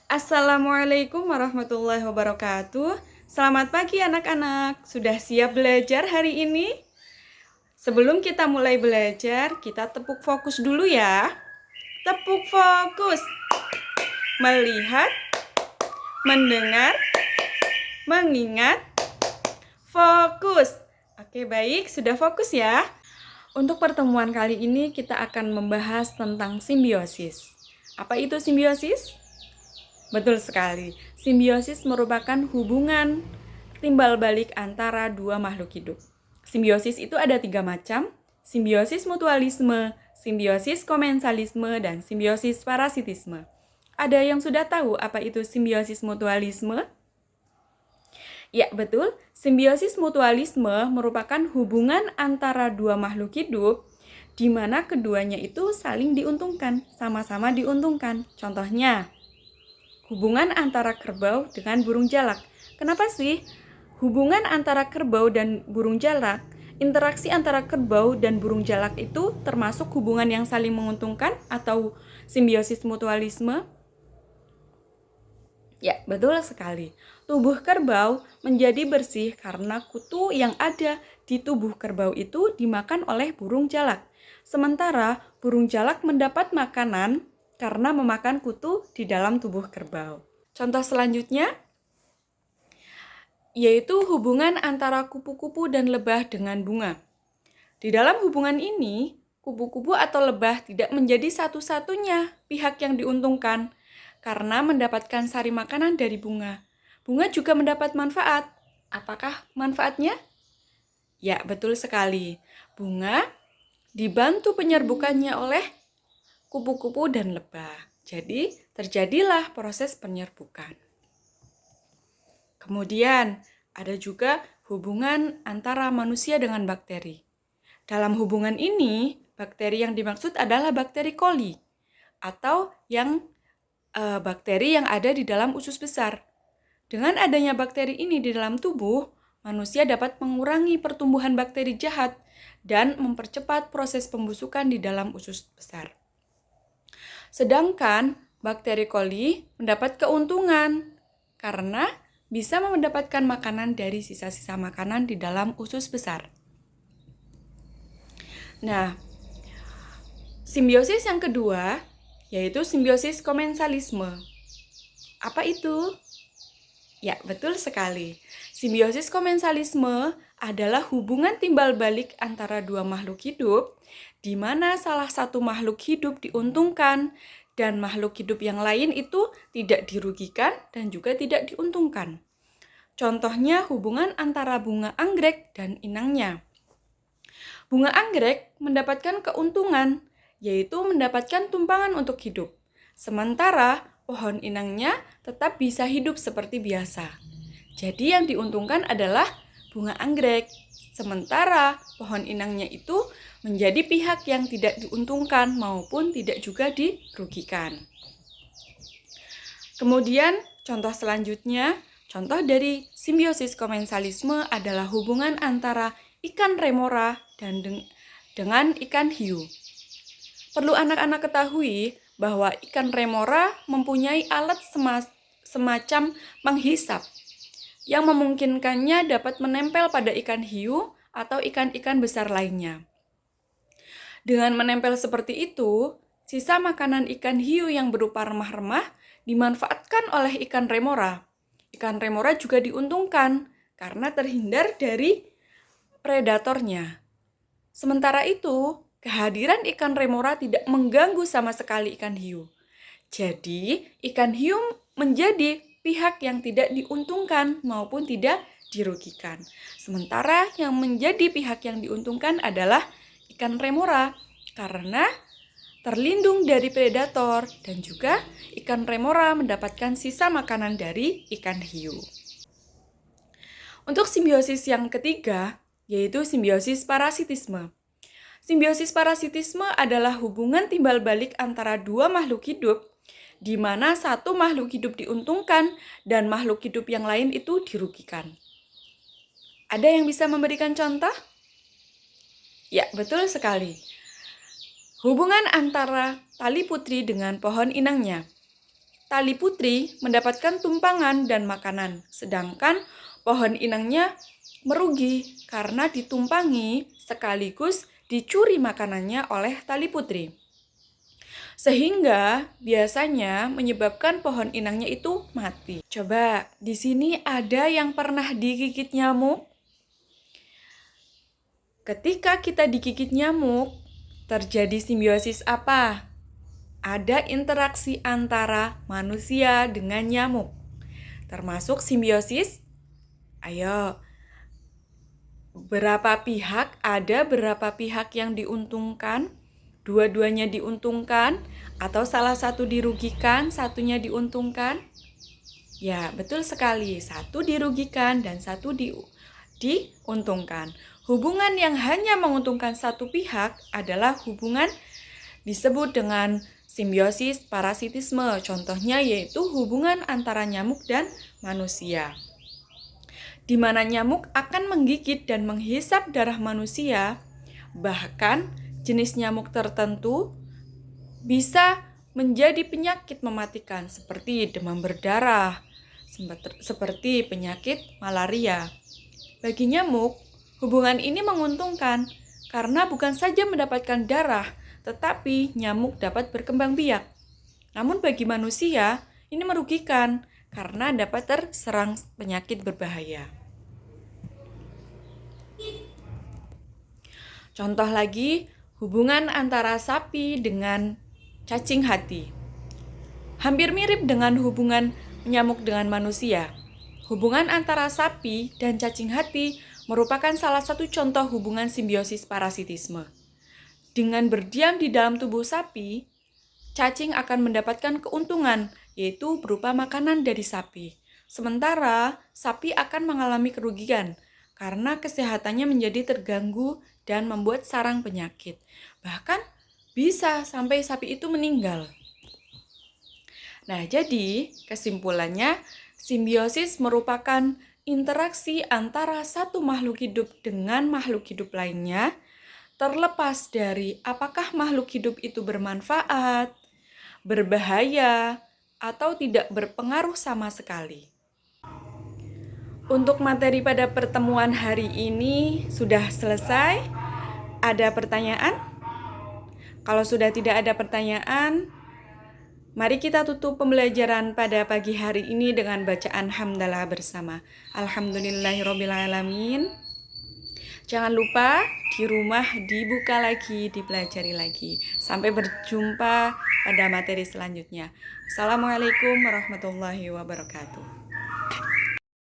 Assalamualaikum warahmatullahi wabarakatuh. Selamat pagi anak-anak. Sudah siap belajar hari ini? Sebelum kita mulai belajar, kita tepuk fokus dulu ya. Tepuk fokus. Melihat, mendengar, mengingat, fokus. Oke, baik, sudah fokus ya. Untuk pertemuan kali ini kita akan membahas tentang simbiosis. Apa itu simbiosis? Betul sekali. Simbiosis merupakan hubungan timbal balik antara dua makhluk hidup. Simbiosis itu ada 3 macam: simbiosis mutualisme, simbiosis komensalisme, dan simbiosis parasitisme. Ada yang sudah tahu apa itu simbiosis mutualisme? Ya, betul. Simbiosis mutualisme merupakan hubungan antara dua makhluk hidup di mana keduanya itu saling diuntungkan, sama-sama diuntungkan. Contohnya, hubungan antara kerbau dengan burung jalak. Kenapa sih hubungan antara kerbau dan burung jalak, interaksi antara kerbau dan burung jalak itu termasuk hubungan yang saling menguntungkan atau simbiosis mutualisme? Ya, betul sekali. Tubuh kerbau menjadi bersih karena kutu yang ada di tubuh kerbau itu dimakan oleh burung jalak. Sementara burung jalak mendapat makanan karena memakan kutu di dalam tubuh kerbau. Contoh selanjutnya yaitu hubungan antara kupu-kupu dan lebah dengan bunga. Di dalam hubungan ini, kupu-kupu atau lebah tidak menjadi satu-satunya pihak yang diuntungkan karena mendapatkan sari makanan dari bunga. Bunga juga mendapat manfaat. Apakah manfaatnya? Ya, betul sekali. Bunga dibantu penyerbukannya oleh kupu-kupu dan lebah. Jadi, terjadilah proses penyerbukan. Kemudian, ada juga hubungan antara manusia dengan bakteri. Dalam hubungan ini, bakteri yang dimaksud adalah bakteri coli atau bakteri yang ada di dalam usus besar. Dengan adanya bakteri ini di dalam tubuh, manusia dapat mengurangi pertumbuhan bakteri jahat dan mempercepat proses pembusukan di dalam usus besar. Sedangkan bakteri coli mendapat keuntungan karena bisa mendapatkan makanan dari sisa-sisa makanan di dalam usus besar. Nah, simbiosis yang kedua yaitu simbiosis komensalisme. Apa itu? Ya, betul sekali. Simbiosis komensalisme adalah hubungan timbal balik antara dua makhluk hidup di mana salah satu makhluk hidup diuntungkan dan makhluk hidup yang lain itu tidak dirugikan dan juga tidak diuntungkan. Contohnya hubungan antara bunga anggrek dan inangnya. Bunga anggrek mendapatkan keuntungan, yaitu mendapatkan tumpangan untuk hidup. Sementara pohon inangnya tetap bisa hidup seperti biasa. Jadi yang diuntungkan adalah bunga anggrek. Sementara pohon inangnya itu menjadi pihak yang tidak diuntungkan maupun tidak juga dirugikan. Kemudian contoh selanjutnya, contoh dari simbiosis komensalisme adalah hubungan antara ikan remora dan dengan ikan hiu. Perlu anak-anak ketahui bahwa ikan remora mempunyai alat semacam penghisap yang memungkinkannya dapat menempel pada ikan hiu atau ikan-ikan besar lainnya. Dengan menempel seperti itu, sisa makanan ikan hiu yang berupa remah-remah dimanfaatkan oleh ikan remora. Ikan remora juga diuntungkan karena terhindar dari predatornya. Sementara itu, kehadiran ikan remora tidak mengganggu sama sekali ikan hiu. Jadi, ikan hiu menjadi pihak yang tidak diuntungkan maupun tidak dirugikan. Sementara yang menjadi pihak yang diuntungkan adalah ikan remora karena terlindung dari predator dan juga ikan remora mendapatkan sisa makanan dari ikan hiu. Untuk simbiosis yang ketiga, yaitu simbiosis parasitisme. Simbiosis parasitisme adalah hubungan timbal balik antara dua makhluk hidup di mana satu makhluk hidup diuntungkan dan makhluk hidup yang lain itu dirugikan. Ada yang bisa memberikan contoh? Ya, betul sekali. Hubungan antara tali putri dengan pohon inangnya. tali putri mendapatkan tumpangan dan makanan, sedangkan pohon inangnya merugi karena ditumpangi sekaligus dicuri makanannya oleh tali putri. Sehingga biasanya menyebabkan pohon inangnya itu mati. Coba, di sini ada yang pernah digigit nyamuk? Ketika kita digigit nyamuk, terjadi simbiosis apa? Ada interaksi antara manusia dengan nyamuk. Termasuk simbiosis? Ayo, ada berapa pihak yang diuntungkan? Dua-duanya diuntungkan? Atau salah satu dirugikan, satunya diuntungkan? Ya, betul sekali. Satu dirugikan dan satu diuntungkan. Hubungan yang hanya menguntungkan satu pihak adalah hubungan disebut dengan simbiosis parasitisme. Contohnya yaitu hubungan antara nyamuk dan manusia, di mana nyamuk akan menggigit dan menghisap darah manusia. Bahkan jenis nyamuk tertentu bisa menjadi penyakit mematikan seperti demam berdarah, seperti penyakit malaria. Bagi nyamuk, hubungan ini menguntungkan karena bukan saja mendapatkan darah, tetapi nyamuk dapat berkembang biak. Namun bagi manusia, ini merugikan karena dapat terserang penyakit berbahaya. Contoh lagi, hubungan antara sapi dengan cacing hati. Hampir mirip dengan hubungan nyamuk dengan manusia. Hubungan antara sapi dan cacing hati merupakan salah satu contoh hubungan simbiosis parasitisme. Dengan berdiam di dalam tubuh sapi, cacing akan mendapatkan keuntungan, yaitu berupa makanan dari sapi. Sementara, sapi akan mengalami kerugian karena kesehatannya menjadi terganggu dan membuat sarang penyakit. Bahkan bisa sampai sapi itu meninggal. Nah, jadi kesimpulannya, simbiosis merupakan interaksi antara satu makhluk hidup dengan makhluk hidup lainnya, terlepas dari apakah makhluk hidup itu bermanfaat, berbahaya, atau tidak berpengaruh sama sekali. Untuk materi pada pertemuan hari ini sudah selesai. Ada pertanyaan? Kalau sudah tidak ada pertanyaan, mari kita tutup pembelajaran pada pagi hari ini dengan bacaan hamdalah bersama. Alhamdulillahirrabbilalamin. Jangan lupa di rumah dibuka lagi, dipelajari lagi. Sampai berjumpa pada materi selanjutnya. Assalamualaikum warahmatullahi wabarakatuh.